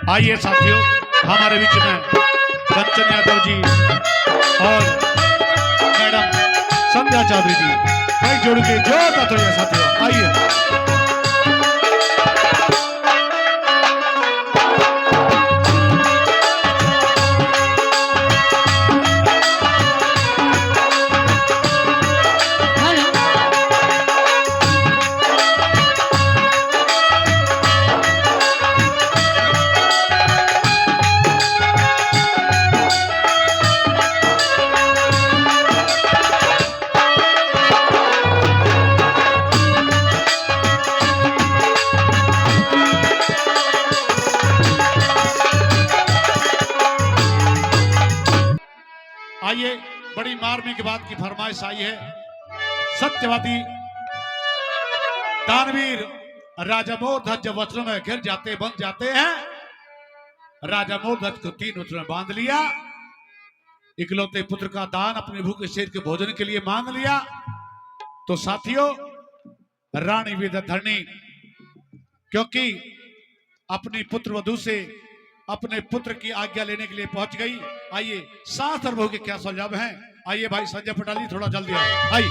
आइए साथियों, हमारे बीच में कंचन यादव जी और मैडम संध्या चौधरी जी कई जोड़ के जोर का थोड़ा साथियों आइए। आइए, बड़ी मार्मिक बात की फरमाइश आई है। सत्यवादी दानवीर राजा मोरध्वज जब वचनों में घिर जाते बन जाते हैं, राजा मोरध्वज को 3 वचनों में बांध लिया। इकलौते पुत्र का दान अपने भूखे शेर के भोजन के लिए मांग लिया। तो साथियों, रानी विद्याधरणी क्योंकि अपनी पुत्र वधू से अपने पुत्र की आज्ञा लेने के लिए पहुंच गई। आइए, सास और बहू के क्या सुझाव हैं, आइए भाई संजय पटाली थोड़ा जल्दी आइए।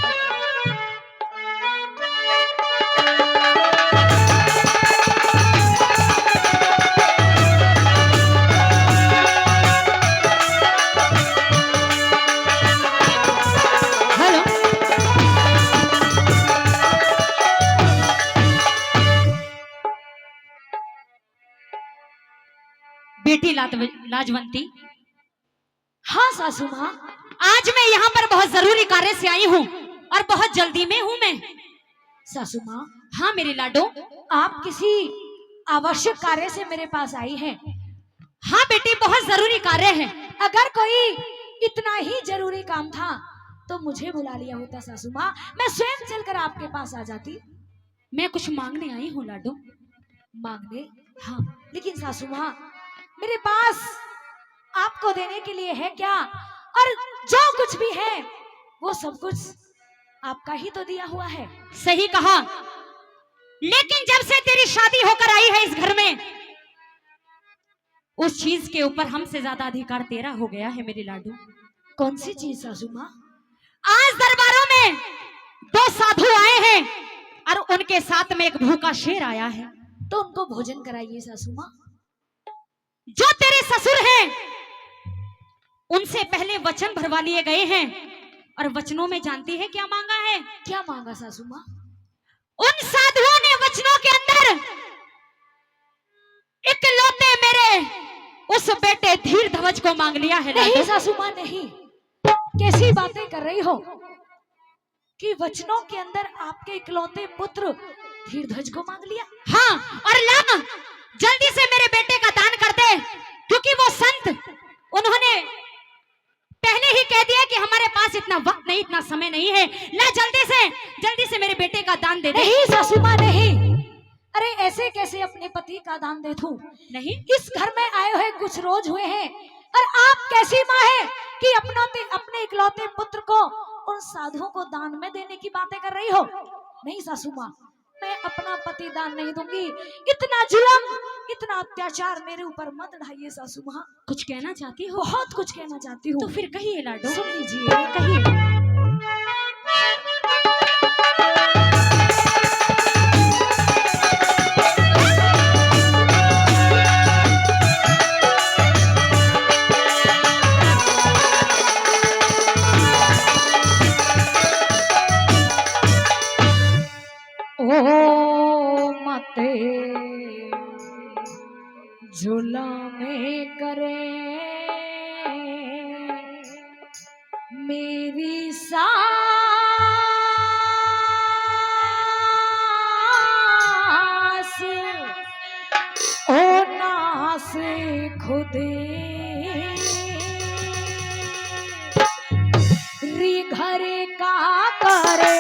बेटी लाजवंती, हाँ सासू माँ, आज मैं यहाँ पर बहुत जरूरी कार्य से आई हूँ और बहुत जल्दी में हूँ मैं। सासू माँ, हाँ मेरे लाडो, आप किसी आवश्यक कार्य से मेरे पास आई हैं? हाँ बेटी, बहुत जरूरी कार्य है। अगर कोई इतना ही जरूरी काम था तो मुझे बुला लिया होता सासू माँ, मैं स्वयं चलकर आपके पास आ जाती। मैं कुछ मांगने आई हूँ लाडो। मांगने? हाँ, लेकिन सासू माँ मेरे पास आपको देने के लिए है क्या? और जो कुछ भी है वो सब कुछ आपका ही तो दिया हुआ है। सही कहा, लेकिन जब से तेरी शादी होकर आई है इस घर में, उस चीज के ऊपर हमसे ज्यादा अधिकार तेरा हो गया है मेरे लाडू। कौन सी चीज सासू माँ? आज दरबारों में 2 साधु आए हैं और उनके साथ में एक भूखा शेर आया है, तो उनको भोजन कराइए सासू माँ। जो तेरे ससुर हैं उनसे पहले वचन भरवा लिए गए हैं और वचनों में जानती है क्या मांगा है? क्या मांगा सासू माँ? उन साधुओं ने वचनों के अंदर इकलौते मेरे उस बेटे धीर ध्वज को मांग लिया है। नहीं सासू माँ, नहीं, कैसी बातें कर रही हो कि वचनों के अंदर आपके इकलौते पुत्र धीर ध्वज को मांग लिया? हाँ, और ला जल्दी से मेरे बेटे का दान कर दे, क्योंकि वो संत उन्होंने पहले ही कह दिया कि हमारे पास इतना वक्त नहीं, इतना समय नहीं है। ला जल्दी से मेरे बेटे का दान दे दे। नहीं सासू माँ, नहीं। अरे ऐसे कैसे अपने पति का दान दे दूं? नहीं, इस घर में आए हुए कुछ रोज हुए हैं और आप कैसी माँ है कि अपने इकलौते पुत्र को उन साधुओं को दान में देने की बातें कर रही हो? नहीं सासू माँ, मैं अपना पति दान नहीं दूंगी। इतना जुल्म, इतना अत्याचार मेरे ऊपर मत ढाइए सासू माँ। कुछ कहना चाहती हो? बहुत कुछ कहना चाहती हूँ। तो फिर कहिए लाडो। सुन लीजिए, कहिए। जुल्म करे मेरी सास, ओ नास खुदे री घर का करे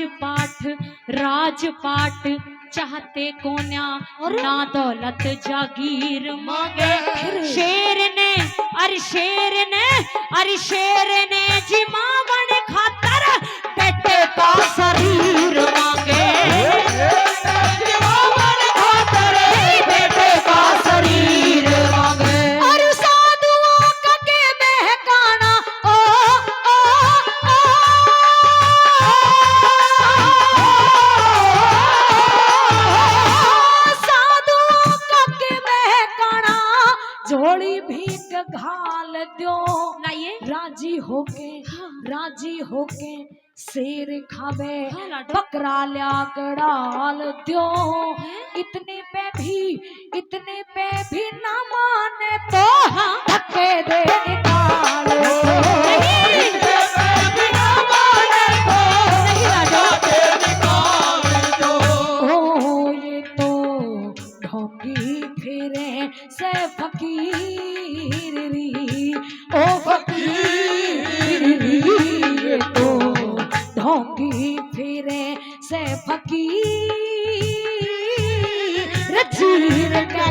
राजपाट राजपाट चाहते कोन्या ना दौलत जागीर मांगे। अरे शेर ने जिमावन खातर बेटे का शरीर मांगे। जिमावन खातर बेटे का शरीर मांगे। और साधुओं का के बहकाना ओ ओ ओ साधुओं का के बहकाना झोली भीख घाल दो लाइए। राजी होके शेर खावे बकरा ल्या गड़ाल दो। इतने पे भी ना माने तो धक्के दे निकाल दो। इतने पे भी ना माने तो धक्के निकाल दो। ओ ये तो ढोंगी फिरे से फकीर री ओ फकीर री। ये तो ढोंगी फिरे से फकीर चीर का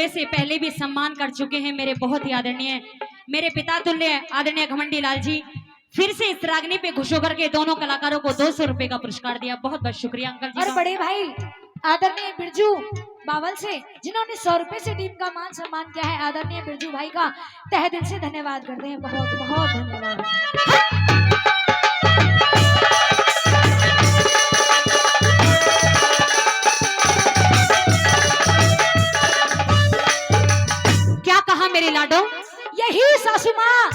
से पहले भी सम्मान कर चुके हैं मेरे बहुत ही आदरणीय मेरे पिता तुल्य आदरणीय घमंडी लाल जी। फिर से इस रागनी पे खुश होकर के दोनों कलाकारों को 200 रुपए का पुरस्कार दिया। बहुत बहुत शुक्रिया अंकल जी। और बड़े भाई आदरणीय बिरजू बावल से जिन्होंने 100 रुपए से टीम का मान सम्मान किया है, आदरणीय बिरजू भाई का तहे दिल से धन्यवाद करते हैं। बहुत बहुत धन्यवाद। क्या कहा मेरे लाडो? यही सासू माँ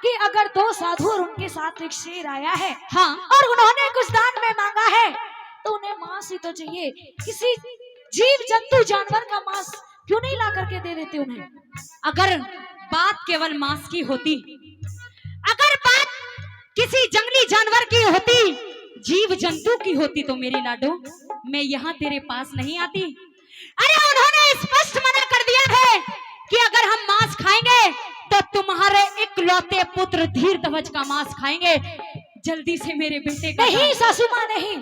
कि अगर 2 साधु और उनके साथ एक शेर आया है, हाँ, और उन्होंने कुछ दान में मांगा है, तो उन्हें मांस ही तो चाहिए। किसी जीव जंतु जानवर का मांस क्यों नहीं ला करके दे देते उन्हें? अगर बात केवल मांस की होती, अगर बात किसी जंगली जानवर की होती, जीव जंतु की होती, तो मेरे लाडो मैं यहाँ तेरे पास नहीं आती। अरे उन्होंने स्पष्ट मना कर दिया है कि अगर हम मांस खाएंगे तो तुम्हारे इकलौते पुत्र धीर ध्वज का मांस खाएंगे। जल्दी से मेरे बेटे का नहीं सासू माँ नहीं,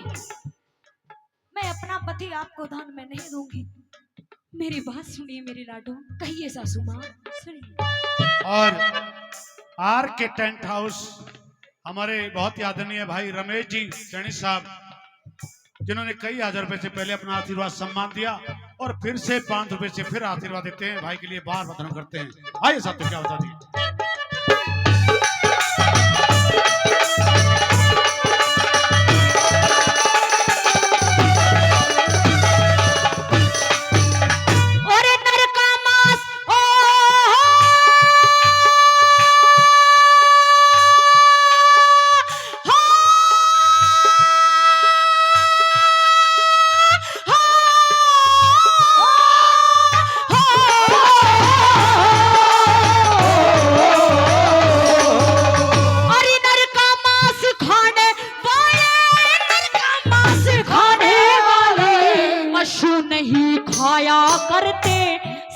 मैं अपना पति आपको दान में नहीं दूंगी। मेरी बात सुनिए मेरे लाडो। कहिए सासू माँ। सुनिए। और आर के टेंट हाउस हमारे बहुत ही आदरणीय भाई रमेश जी चैनी साहब, जिन्होंने कई हजार रुपए से पहले अपना आशीर्वाद सम्मान दिया और फिर से 5 रुपए से फिर आशीर्वाद देते हैं। भाई के लिए बार बार धन्यवाद करते हैं। आइए साथियों, क्या बता दिए।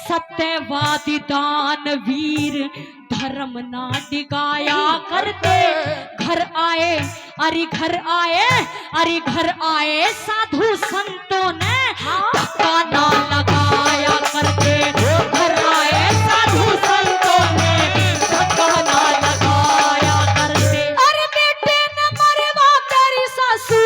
सत्यवादी दानवीर धर्म ना डिगाया करते। घर आए घर आए साधु संतों ने धक्का ना लगाया करते। घर आए साधु संतों ने धक्का ना लगाया करते। अरे बेटे न मरवा तेरी सासू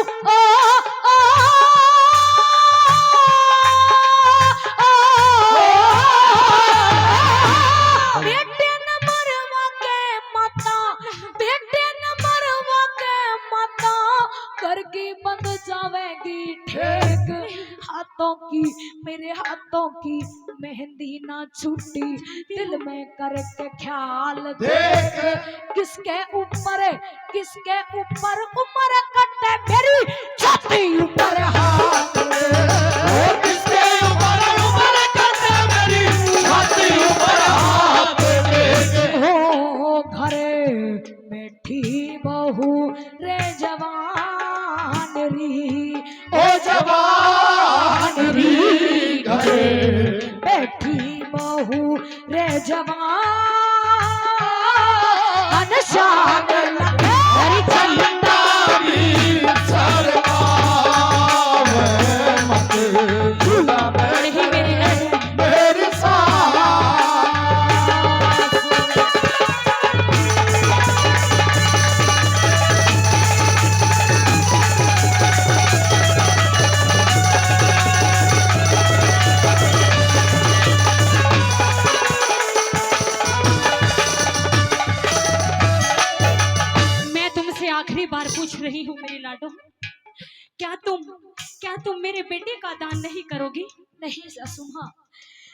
की मेरे हाथों की मेहंदी ना छूटी, दिल में करके ख्याल देख किसके ऊपर उम्र कटे मेरी छाती ऊपर हाथ किसके ऊपर उम्र कटे मेरी छाती ऊपर हाथ ओ घरे बैठी बहू रे जवान री, ओ जवान री घरे बैठी बहू रे जवान शान लगे हरी चंदा भी सरकार मत झूला नहीं मेरी लाडो, मेरी सास मैं तुमसे आखिरी बार पूछ रही हूँ मेरी लाडो, क्या तुम मेरे बेटे का दान नहीं करोगी? नहीं सासू माँ,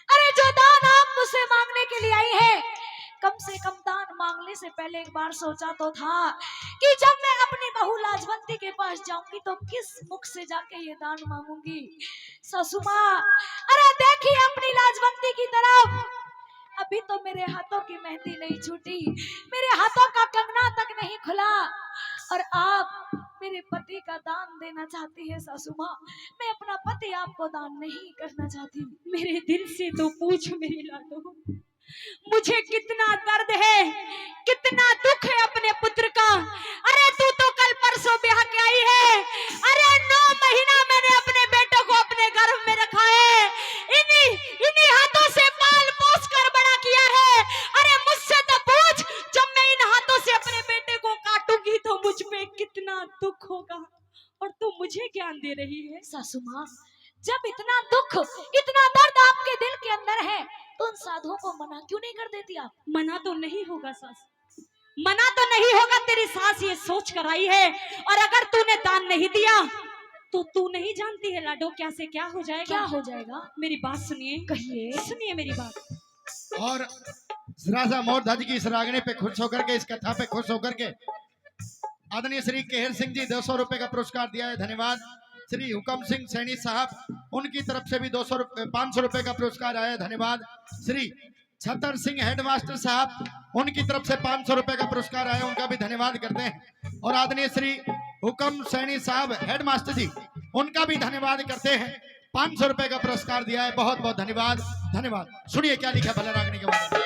अरे जो दान आप मुझसे मांगने के लिए आई है, कम से कम दान मांगने से पहले एक बार सोचा तो था कि जब मैं अपनी बहू लाजवंती के पास जाऊंगी तो किस मुख से जाके ये दान मांगूंगी। सासू माँ, अरे देखिए अपनी लाजवंती की तरफ, अभी तो मेरे हाथों की मेहंदी नहीं छूटी, मेरे हाथों का कंगना तक नहीं खुला, और आप मेरे पति का दान देना चाहती है। सासू माँ, मैं अपना पति आपको दान नहीं करना चाहती। मेरे दिल से तो पूछ मेरी लाडो, मुझे कितना दर्द है, कितना दुख है अपने पुत्र का। अरे तू तो कल परसों ब्याह के आई है, अरे 9 महीना मैंने अपने बेटों को अपने गर्भ में रखा है, इन्हीं हाथों से पाल पोस कर बड़ा किया है। अरे मुझसे तो पूछ, जब मैं इन हाथों से अपने बेटे को काटूंगी तो मुझ पे कितना दुख होगा, और तू मुझे ज्ञान दे रही है। सासू माँ, जब इतना दुख इतना दर्द आपके दिल के अंदर है तो उन साधुओं को मना क्यों नहीं कर देती आप? मना तो नहीं होगा सास, मना तो नहीं होगा, तेरी सास ये सोच कर आई है, और अगर तूने दान नहीं दिया तो तू नहीं जानती है लाडो क्या से क्या हो जाएगा। क्या हो जाएगा? मेरी बात सुनिए, कहिए। सुनिए मेरी बात। और राजा मोरध्वज की इस रागनी पे खुश होकर के, इस कथा पे खुश होकर के आदरणीय श्री केहर सिंह जी 200 रुपए का पुरस्कार दिया है, धन्यवाद। श्री हुकम सिंह सैनी साहब, उनकी तरफ से भी 500 रुपए का पुरस्कार आया है, धन्यवाद। श्री छतर सिंह हेडमास्टर साहब, उनकी तरफ से 500 रुपए का पुरस्कार आया, उनका भी धन्यवाद करते हैं। और आदरणीय श्री हुकम सैनी साहब हेडमास्टर जी, उनका भी धन्यवाद करते हैं, 500 रुपए का पुरस्कार दिया है, बहुत बहुत धन्यवाद। धन्यवाद। सुनिए क्या लिखा भला रागनी के बारे में।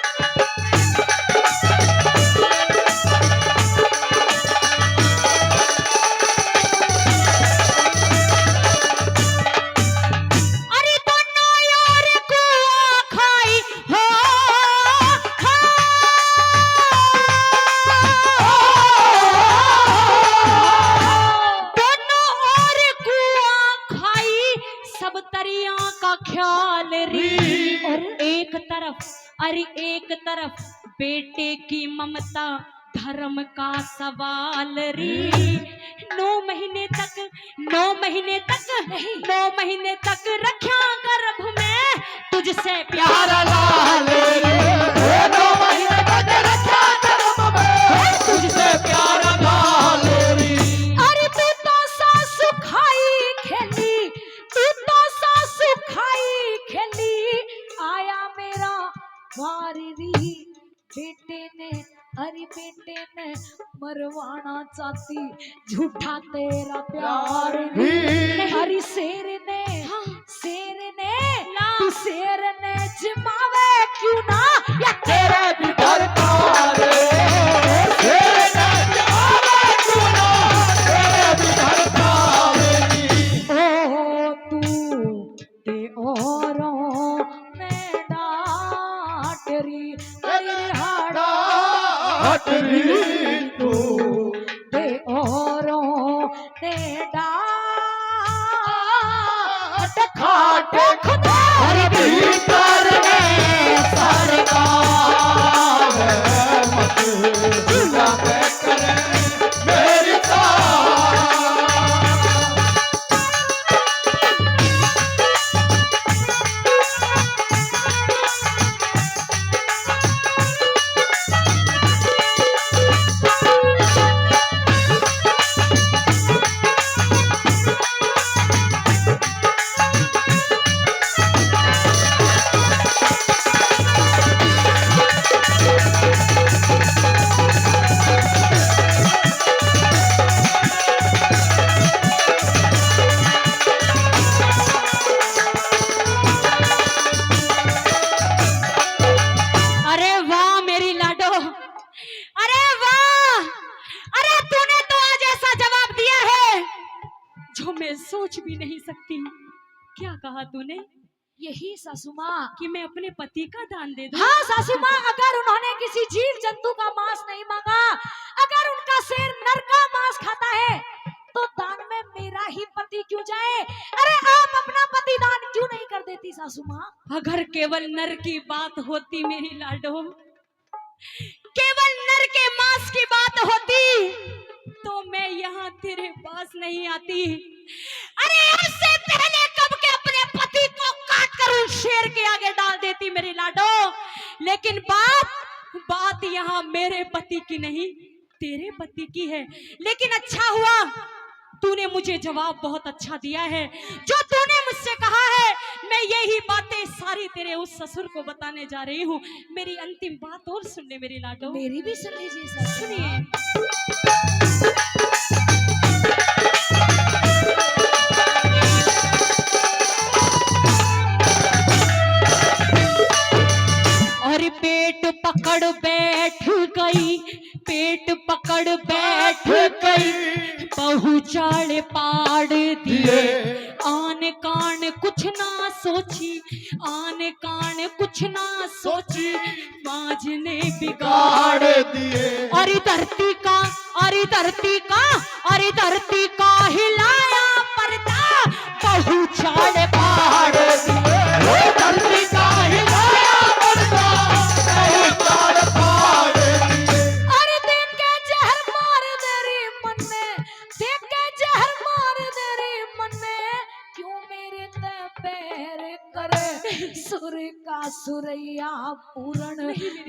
एक तरफ बेटे की ममता धर्म का सवाल री। 9 महीने तक रखा गर्भ में तुझसे प्यार लाल रे, 9 महीने तक रखा गर्भ में तुझसे प्यार लाल रे। अरे तू तो सासु खाई खेली, तू तो सासु खाई खेली, आया मेरा वारी री। बेटे ने मरवाना चाहती, झूठा तेरा प्यार री। हरी शेर ने तू शेर ने जिमावे क्यों ना, या तेरे भी करता रे, तेरे ने जिमावे क्यों ना, तेरे भी करता रे। ओ तू ते औरों में डांट री, हटरी तू ते औरों ने डांट खाट खुदा भीतर में सरकार मत झूला पे करे मेरी सास। सोच भी नहीं सकती। क्या कहा तूने यही सासू माँ। कि मैं अपने पति का दान दे दूं? हाँ सासू माँ, अगर उन्होंने किसी जीव जंतु का मांस नहीं मांगा, अगर उनका शेर नर का मांस खाता है, तो दान में मेरा ही पति क्यों जाए? अरे आप अपना पति दान क्यों नहीं कर देती सासू माँ? अगर केवल नर की बात होती मेरी लाडो, केवल नर के मांस की बात होती, तो मैं यहाँ तेरे पास नहीं आती। अरे उससे पहले कब के अपने पति को काट कर उस शेर के आगे डाल देती मेरी लाडो। लेकिन बात यहाँ मेरे पति की नहीं, तेरे पति की है। लेकिन अच्छा हुआ तूने मुझे जवाब बहुत अच्छा दिया है। जो तूने मुझसे कहा है, मैं यही बातें सारी तेरे उस ससुर को बताने जा रही हूँ। मेरी अंतिम बात और सुनने मेरी लाडो। मेरी भी सुन लीजिए सासू माँ। सुनिए। और पेट पकड़ बैठ गई, पेट पकड़ बैठ गई, बहू चाड़ पाड़ दिए। आन कान कुछ ना सोची, आन कान कुछ ना सोची, बाज ने बिगाड़ दिए। अरे धरती का, अरे धरती का, अरे धरती का हिलाया पर्दा, बहू चाड़ पाड़ दिए। धरती का हिलाया पर्दा, बहू चाड़ पाड़ दिए। अरे देख के जहर मार दे रे मन में, देख के जहर मार दे रे मन में, क्यों मेरे ते पैर करे सुर का सुरैया पूरण,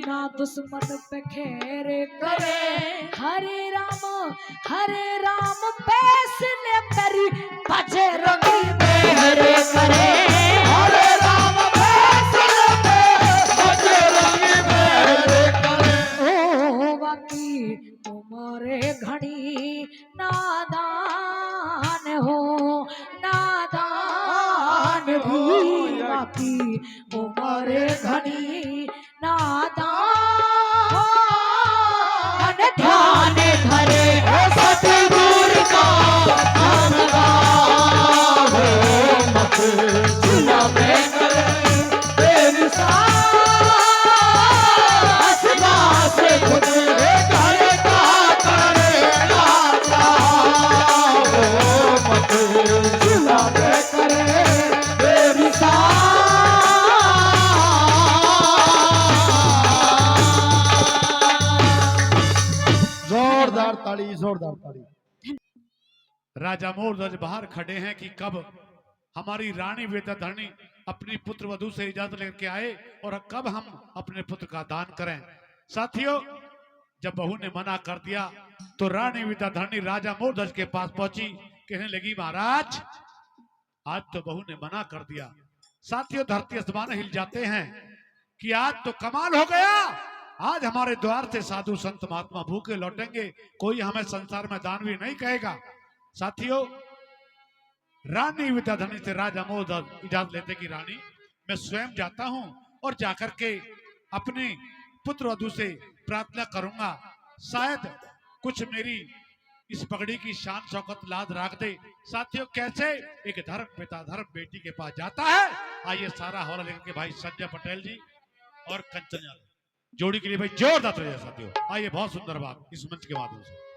ना दुश्मन पे खेर करे। हरे राम फैसले करी, बजरंगी मेरे करे। हरे राम फैसले पे बजरंगी मेरे करे। ओ बाकी तुम्हारे घड़ी नादान हो, नादान भी बाकी तुम्हारे घड़ी नादान। ध्यान धरे सतगुर का नाम गाओ, मत सुना मैं तेरी सास दास खुद करे का करे लाता हो, मत सुना मैं करे तेरी जोरदार ताली, जोरदार ताली। राजा मोरध्वज बाहर खड़े हैं कि कब हमारी रानी वेदाधरणी अपनी पुत्र वधू से इजाजत लेके आए और कब हम अपने पुत्र का दान करें। साथियों, जब बहू ने मना कर दिया तो रानी वेदाधरणी राजा मोरध्वज के पास पहुंची, कहने लगी महाराज आज तो बहू ने मना कर दिया। साथियों, धरती आसमान हिल जाते हैं कि आज तो कमाल हो गया, आज हमारे द्वार से साधु संत महात्मा भूखे लौटेंगे, कोई हमें संसार में दानवी नहीं कहेगा। साथियों, रानी विद्याधनी से राजा मोरध्वज इजाजत लेते कि रानी मैं स्वयं जाता हूं और जाकर के अपने पुत्र वधू से प्रार्थना करूंगा, शायद कुछ मेरी इस पगड़ी की शान शौकत लाद राख दे। साथियों, कैसे एक धर्म पिता धर्म बेटी के पास जाता है। आइए सारा हौला लेकर के भाई संजय पटेल जी और कंचन यादव जोड़ी के लिए भाई जोरदार तालियां। साथियों आइए, बहुत सुंदर बात इस मंच के माध्यम से।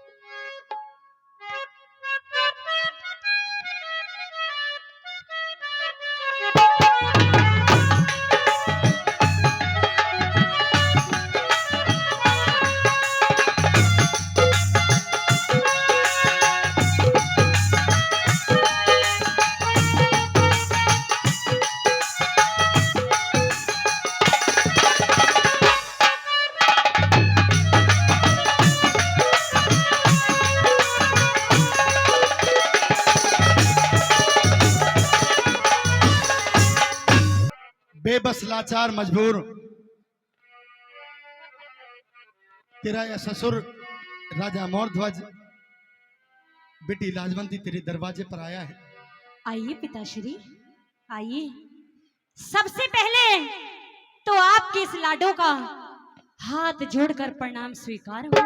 बेबस लाचार मजबूर तेरा यह ससुर राजा मोरध्वज बेटी लाजवंती तेरे दरवाजे पर आया है। आइए पिताश्री, आइए। सबसे पहले तो आपके इस लाडो का हाथ जोड़कर प्रणाम स्वीकार हो।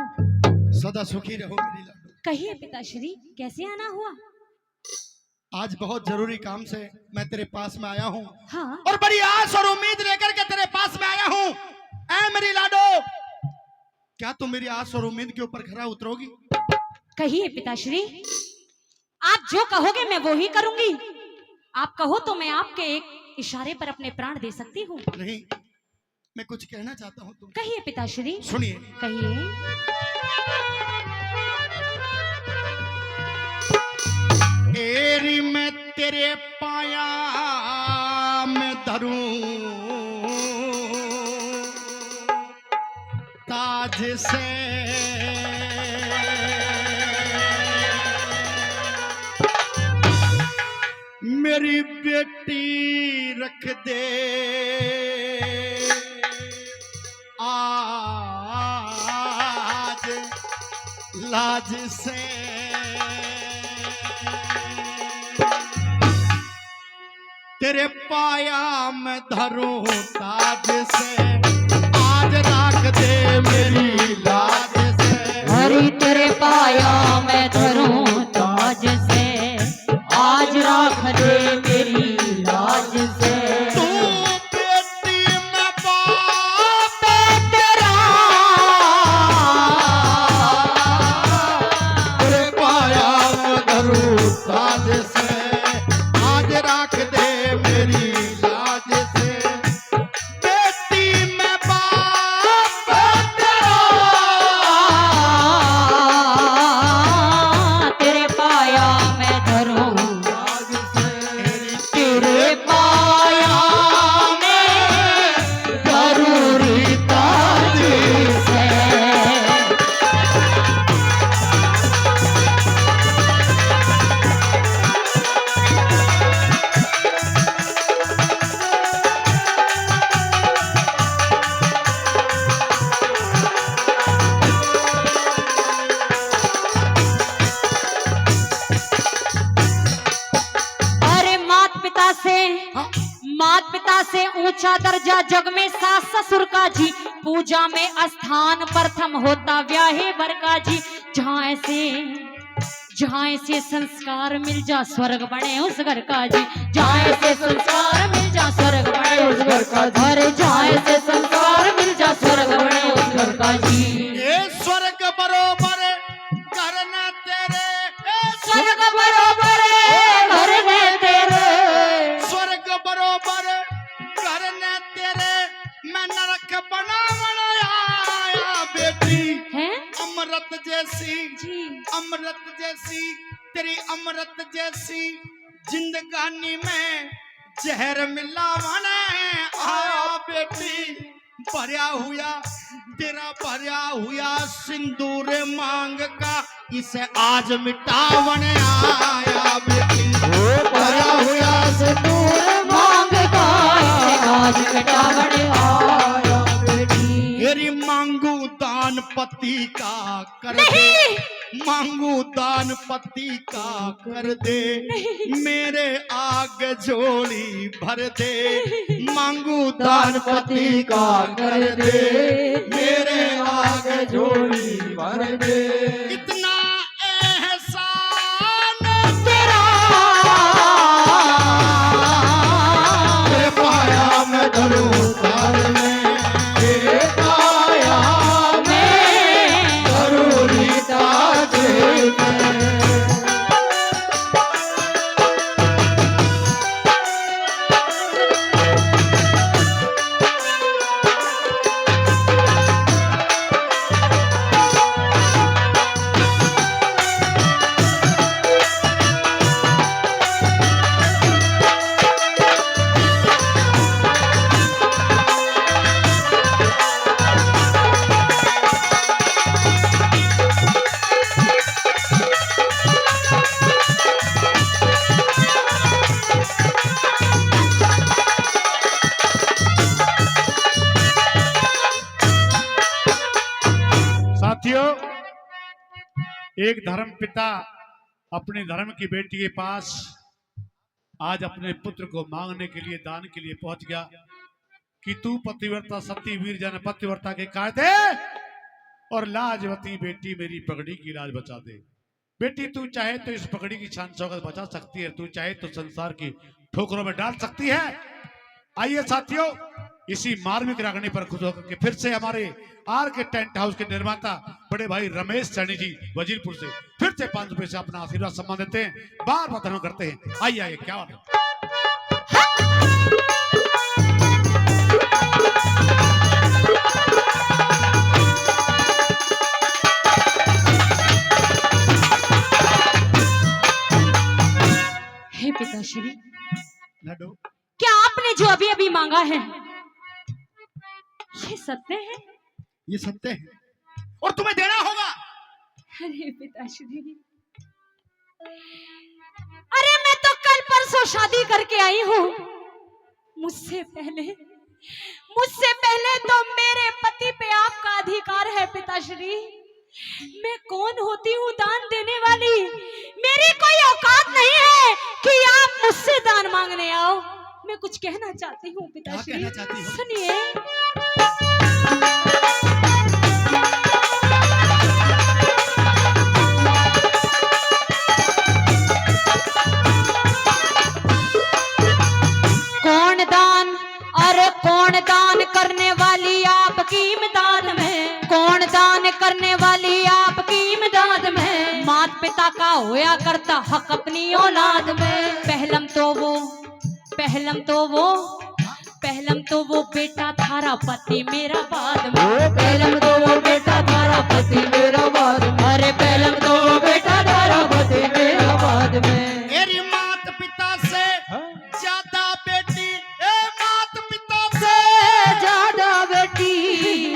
सदा सुखी रहो मेरी लाडो। कहिए पिताश्री, कैसे आना हुआ? आज बहुत जरूरी काम से मैं तेरे पास में आया हूँ हाँ और बड़ी आस और उम्मीद लेकर के तेरे पास में आया हूँ। ऐ मेरी लाडो, क्या तुम मेरी आस और उम्मीद के ऊपर खरा उतरोगी? कहिए पिताश्री, आप जो कहोगे मैं वो ही करूंगी। आप कहो तो मैं आपके एक इशारे पर अपने प्राण दे सकती हूँ। नहीं, मैं कुछ कहना चाहता हूँ तुम। कहिए पिताश्री, सुनिए। कहिए। एरी मैं तेरे पाया में धरूं ताज से, मेरी बेटी रख दे आज लाज से। तेरे पाया में धरूं ताज से, आज राख दे मेरी लाज से। हरी तेरे पाया मैं धरूं ताज से, आज राख दे मेरी लाज से। तू बेटी में बाप तेरा, तेरे पाया में धरूं ताज से, आज राख दे मेरी लाज से। बेटी में बाप तेरा, तेरे पाया मैं धरूं लाज से। तेरे पाया में जरूरी ताज से। अरे मात पिता से ऊंचा दर्जा जग में सास ससुर का जी, पूजा में स्थान प्रथम होता ब्याहे वर का जी। जहाँ ऐसे संस्कार मिल जा स्वर्ग बने उस घर का जी। जहाँ ऐसे संस्कार मिल जा स्वर्ग बने उस घर का जी। अरे जहाँ ऐसे संस्कार मिल जा स्वर्ग बने उस घर का जी। ये स्वर्ग बरोबर घर न तेरे, स्वर्ग बरोबर घर में तेरे, स्वर्ग बरोबर घर न तेरे, मैं नरक बनावन आया बेटी। हैं अमृत जैसी, जी। अमृत जैसी, तेरी अमृत जैसी जिंदगानी में जहर मिलावन आया बेटी। भरया हुआ तेरा भरया हुआ सिंदूर मांग का, इसे आज मिटावन आया बेटी। भरया हुआ सिंदूर मांग का इसे आज मिटावन आया बेटी। मेरी मांगू दान पति का कर दे, मांगू दान पति का कर दे, मेरे आग झोली भर दे। मांगू दान पति का कर दे, मेरे आग झोली भर दे। इतना एहसान तेरा, तेरे पाया में धरूं ताज में, तेरे पाया में जरूरी ताज में। साथियों, एक धर्म पिता अपने धर्म की बेटी के पास आज अपने पुत्र को मांगने के लिए, दान के लिए पहुंच गया कि तू पतिव्रता सती वीर जन पतिव्रता के कायदे और लाजवती बेटी मेरी पगड़ी की लाज बचा दे। बेटी तू चाहे तो इस पगड़ी की शान शौकत बचा सकती है, तू चाहे तो संसार की ठोकरों में डाल सकती है। आइए साथियों, इसी मार्मिक रागनी पर खुश होकर के फिर से हमारे आर के टेंट हाउस के निर्माता बड़े भाई रमेश सैनी जी वजीरपुर से फिर से 5 रुपए से अपना आशीर्वाद सम्मान देते हैं, बार बार धन्यवाद करते हैं। आइए आइए, क्या बात है। हे पिताश्री, लड्डू, क्या आपने जो अभी अभी मांगा है ये सत्य है? ये सत्य है और तुम्हें देना होगा। अरे पिताश्री, अरे मैं तो कल परसों शादी करके आई हूँ। मुझसे पहले तो मेरे पति पे आपका अधिकार है पिताश्री। मैं कौन होती हूँ दान देने वाली? मेरी कोई औकात नहीं है कि आप मुझसे दान मांगने आओ। मैं कुछ कहना चाहती हूँ पिताश्री। क्या कहना चाहती हो? सुनिए। कौन दान करने वाली आपकी इमदाद में? कौन दान करने वाली आपकी इमदाद में? माता पिता का होया करता हक अपनी औलाद में। पहलम तो वो बेटा थारा पति मेरा बाद में। पहलम तो वो बेटा थारा पति मेरा बाद में। अरे पहलम तो वो बेटा थारा पति मेरा बाद में। मेरी मात पिता से ज्यादा बेटी, मात पिता से ज्यादा बेटी,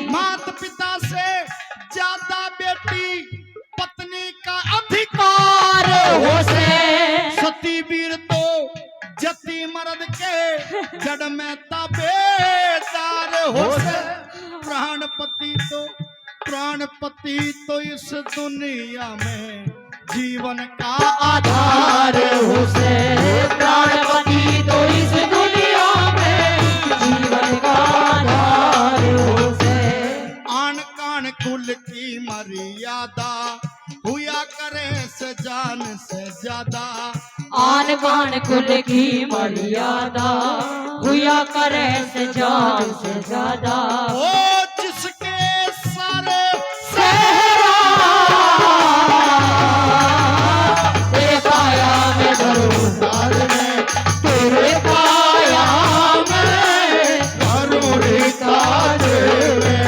मात पिता से ज्यादा बेटी, पत्नी का अधिकार हो से। सती वीर तो जति मर्द के जड़ में ताबेदार हो से। प्राणपति तो इस दुनिया में जीवन का आधार हो से। प्राणपति तो इस दुनिया में जीवन का आधार हो से। आन कान कुल की मर्यादा हुआ करे से जान से ज्यादा। आन बान कुल की मर्यादा हुआ करे से जान से ज्यादा। ओ जिसके सारे सहरा तेरे पाया में धरूं में, तेरे पाया में धरूं ताज में।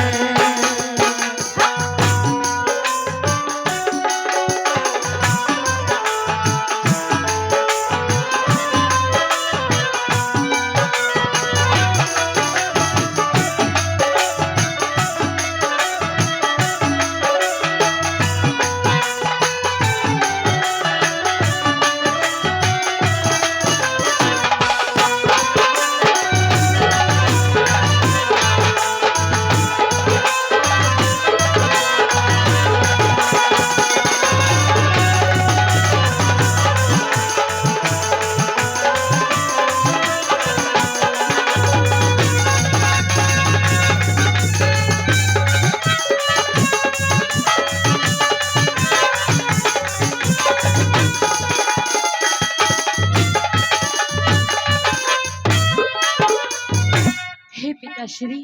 पिताश्री,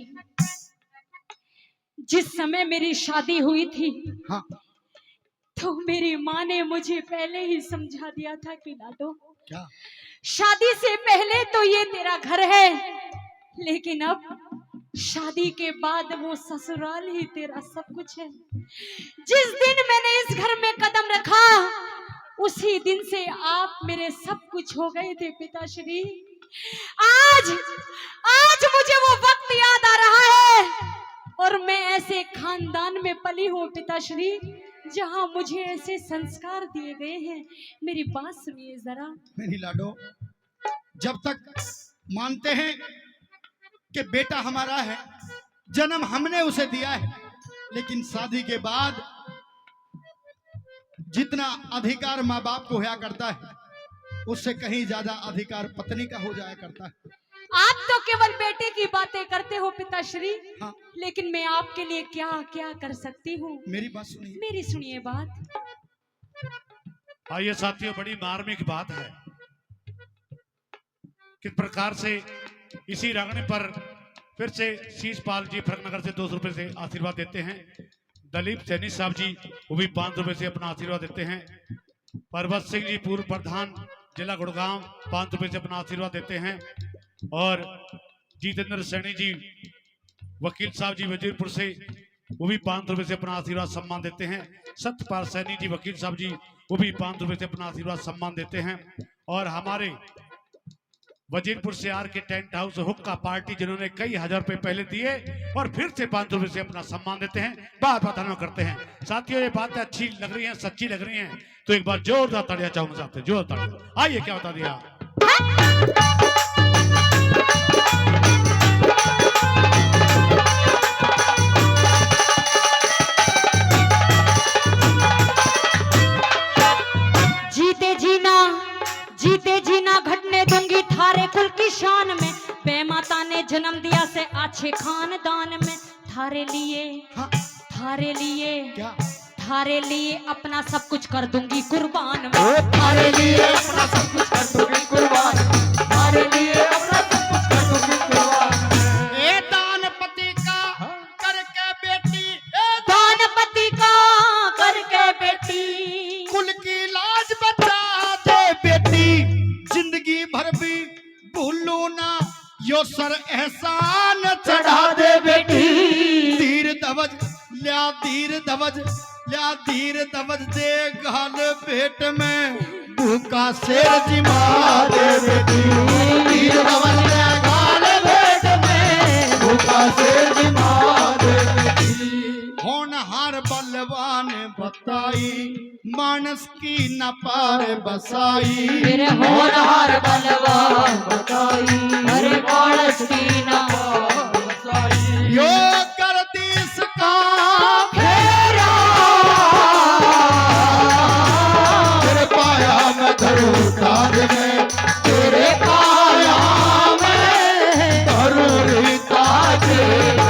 जिस समय मेरी शादी हुई थी, हाँ, तो मेरी माँ ने मुझे पहले ही समझा दिया था कि लाडो, क्या? शादी से पहले तो ये तेरा घर है, लेकिन अब शादी के बाद वो ससुराल ही तेरा सब कुछ है। जिस दिन मैंने इस घर में कदम रखा, उसी दिन से आप मेरे सब कुछ हो गए थे पिताश्री। आज मुझे वो वक्त याद आ रहा है, और मैं ऐसे खानदान में पली हूँ पिताश्री, जहाँ मुझे ऐसे संस्कार दिए गए हैं। मेरी बात सुनिए जरा। मेरी लाडो, जब तक मानते हैं कि बेटा हमारा है, जन्म हमने उसे दिया है, लेकिन शादी के बाद जितना अधिकार माँ बाप को होया करता है, उससे कहीं ज्यादा अधिकार पत्नी का हो जाया करता है। आप तो केवल बेटे की बातें करते हो पिताश्री, हाँ। लेकिन मैं आपके लिए क्या क्या कर सकती हूँ। मेरी बात सुनिए। मेरी सुनिए बात। आइए साथियों, बड़ी मार्मिक बात है किस प्रकार से इसी रंगने पर फिर से शीशपाल जी फरकनगर से 200 रुपए से आशीर्वाद देते हैं। दलीप सैनी साहब जी वो भी 500 रुपए से अपना आशीर्वाद देते हैं। परवत सिंह जी पूर्व प्रधान जिला गुड़गांव 500 रुपए से अपना आशीर्वाद देते हैं। और जितेंद्र सैनी जी वकील साहब जी वजीरपुर से वो भी 500 रुपए से अपना आशीर्वाद सम्मान देते हैं। सत्यपाल सैनी जी वकील साहब जी वो भी 500 रुपए से अपना आशीर्वाद सम्मान देते हैं। और हमारे वजीरपुर से आर के टेंट हाउस हुक्का पार्टी जिन्होंने कई हजार रुपए पहले दिए और फिर से 500 रुपए से अपना सम्मान देते हैं, बहुत बहुत धन्यवाद करते हैं। साथियों, ये बातें अच्छी लग रही हैं, सच्ची लग रही हैं, तो एक बार जोरदार तालियां चाहूंगा साथ, जोरदार तालियां। आइए क्या बता दिया। जीते जीना घटने दूंगी थारे कुल की शान में। बे माता ने जन्म दिया से अच्छे खानदान में। थारे लिए क्या थारे लिए अपना सब कुछ कर दूंगी कुर्बान में। थारे लिए अपना सब कुछ कर दूंगी कुर्बान, थारे लिए अपना सब कुछ कर दूंगी कुर्बान। ए दानपति का करके बेटी, दानपति का करके बेटी, कुल की लाज बचा दे बेटी। जिंदगी भर भी भूलू ना यो सर एहसान चढ़ा दे बेटी। धीर धवज ल्या धीर धवज ल्या धीर धवज दे गाल पेट में भूखा शेर जिमा दे बेटी। धीर धवज ल्या गाल पेट में भूखा शेर जिमा दे बेटी। होनहार बलवान बताई मानस की न पार बसाई। मेरे होनहार बलवान बताई अरे मानस की न पार बसाई। यो कर दिस का फेरा तेरे पाया में धरू ताज में, तेरे पाया में धरू ताज में।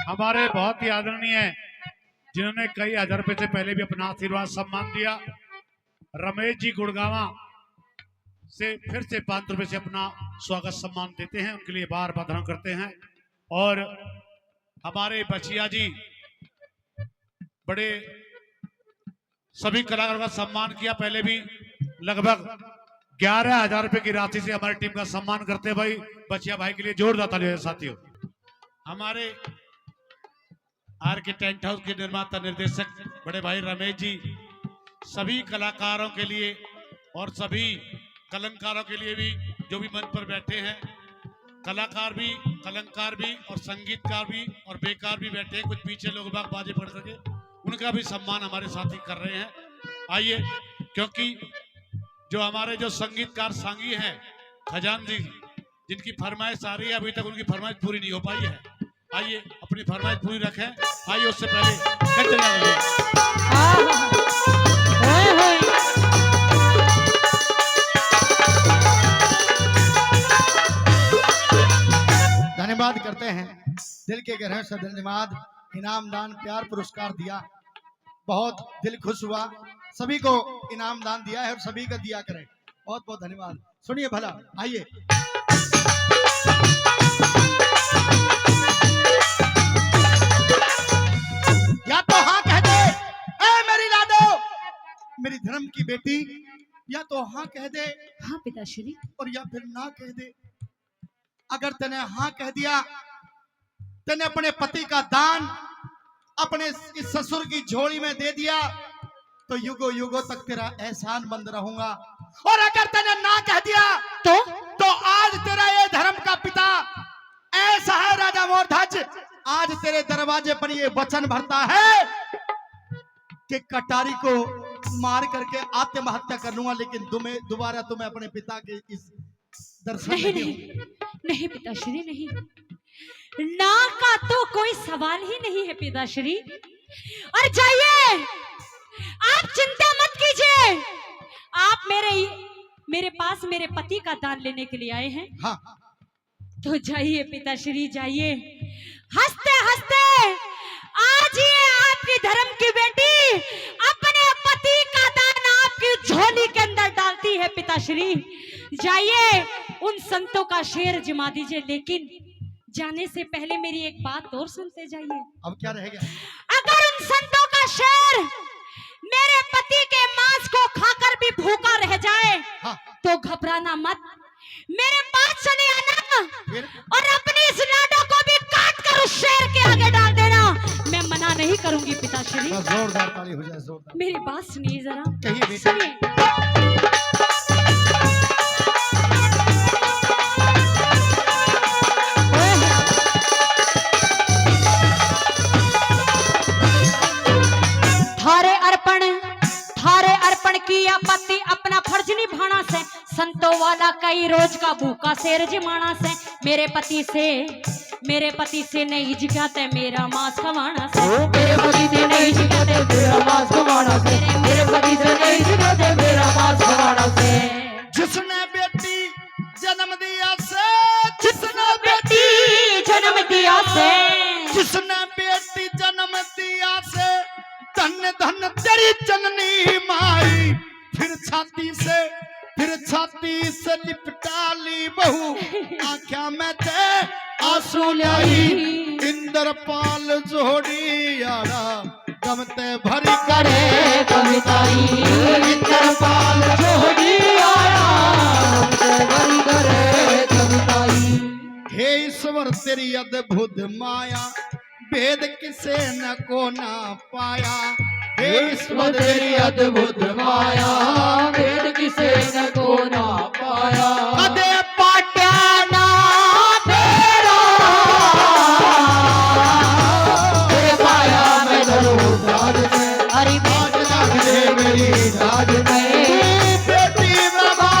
हमारे बहुत ही आदरणीय जिन्होंने कई हजार रुपए से पहले भी अपना आशीर्वाद सम्मान दिया, रमेश जी गुड़गावा से फिर से 500 रुपए से अपना स्वागत सम्मान देते हैं, उनके लिए बार बार धन्यवाद करते हैं। और हमारे बचिया जी बड़े सभी कलाकारों का सम्मान किया, पहले भी लगभग 11,000 रुपए की राशि से हमारी टीम का सम्मान करते हैं। भाई बचिया भाई के लिए जोरदार तालियां साथियों। हमारे आर के टेंट हाउस के निर्माता निर्देशक बड़े भाई रमेश जी सभी कलाकारों के लिए और सभी कलंकारों के लिए भी जो भी मंच पर बैठे हैं, कलाकार भी, कलंकार भी और संगीतकार भी और बेकार भी बैठे हैं, कुछ पीछे लोग बाग बाजे पड़ सके, उनका भी सम्मान हमारे साथी कर रहे हैं। आइए, क्योंकि जो हमारे जो संगीतकार सांगी हैं खजान जी, जिनकी फरमाइश आ रही है, अभी तक उनकी फरमाइश पूरी नहीं हो पाई है, आइए अपनी फरमाइश पूरी रखें। आइए उससे पहले धन्यवाद करते हैं, दिल के गहरे से धन्यवाद। इनाम दान प्यार पुरस्कार दिया, बहुत दिल खुश हुआ। सभी को इनाम दान दिया है और सभी का दिया करें, बहुत बहुत धन्यवाद। सुनिए भला, आइए। या तो हाँ कह दे ए मेरी लाडो, मेरी धर्म की बेटी, या तो हाँ कह दे हाँ पिताश्री, और या फिर ना कह दे। अगर तने हाँ कह दिया, तने अपने पति का दान अपने इस ससुर की झोली में दे दिया, तो युगों युगों तक तेरा एहसान बंद रहूंगा। और अगर तने ना कह दिया तो आज तेरा ये धर्म का पिता ऐसा है राजा मोरध्वज, आज तेरे दरवाजे पर ये वचन भरता है कि कटारी को मार करके आत्महत्या कर लूंगा, लेकिन दोबारा तुम्हें अपने पिता के इस दर्शन नहीं नहीं नहीं पिताश्री नहीं, ना का तो कोई सवाल ही नहीं है पिताश्री। और जाइए, आप चिंता मत कीजिए। आप मेरे पास मेरे पति का दान लेने के लिए आए हैं। हाँ तो जाइए पिताश्री, जाइए। हंसते हंसते आज ये आपकी धर्म की बेटी अपने पति का दान आपकी झोली के अंदर डालती है पिताश्री। जाइए, उन संतों का शेर जमा दीजिए, लेकिन जाने से पहले मेरी एक बात और सुनते जाइए। अब क्या रह गया? अगर उन संतों का शेर मेरे पति के मांस को खाकर भी भूखा रह जाए, हाँ। तो घबराना मत, मेरे पास चले आना फिर? और अपनी इस लाडो को भी काट कर उस शेर के आगे डाल देना। मैं मना नहीं करूंगी पिताश्री। जोरदार ताली हो जाए, जोरदार। मेरी बात सुनिए जरा, कहिए बेटी। सुनिए। थारे अर्पण किया पति अपना फर्ज निभाना से, संतों वाला कई रोज का भूखा शेर जमाना से। मेरे पति से नहीं जिगाते मेरा मांस खवाना से, मेरे पति से नहीं जिगाते मेरा मांस खवाना से, मेरे पति से नहीं जिगाते मेरा मांस खवाना से। जिसने बेटी जन्म दिया से, जिसने बेटी जन्म दिया से, जिसने बेटी जन्म दिया से, धन धन तेरी जननी माई। फिर छाती से लिपटा ली बहू, आँखों में थे आंसू लाई। इंद्रपाल जोड़ी यारा गमते भरी करे कविताई, इंद्रपाल जोड़ी यारा गमते भरी करे कविताई। हे ईश्वर तेरी अद्भुत माया, भेद किसे न को ना पाया। हे ईश्वर तेरी अद्भुत माया, भेद किसे न को ना पाया। कदे पाट्या ना तेरा तेरे पाया मैं धरूं दाद से, हरि आज रख दे मेरी दाद में। बेटी बाबा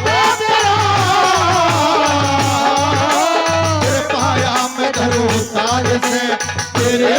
तेरा, तेरे पाया मैं धरूं दाद से, तेरे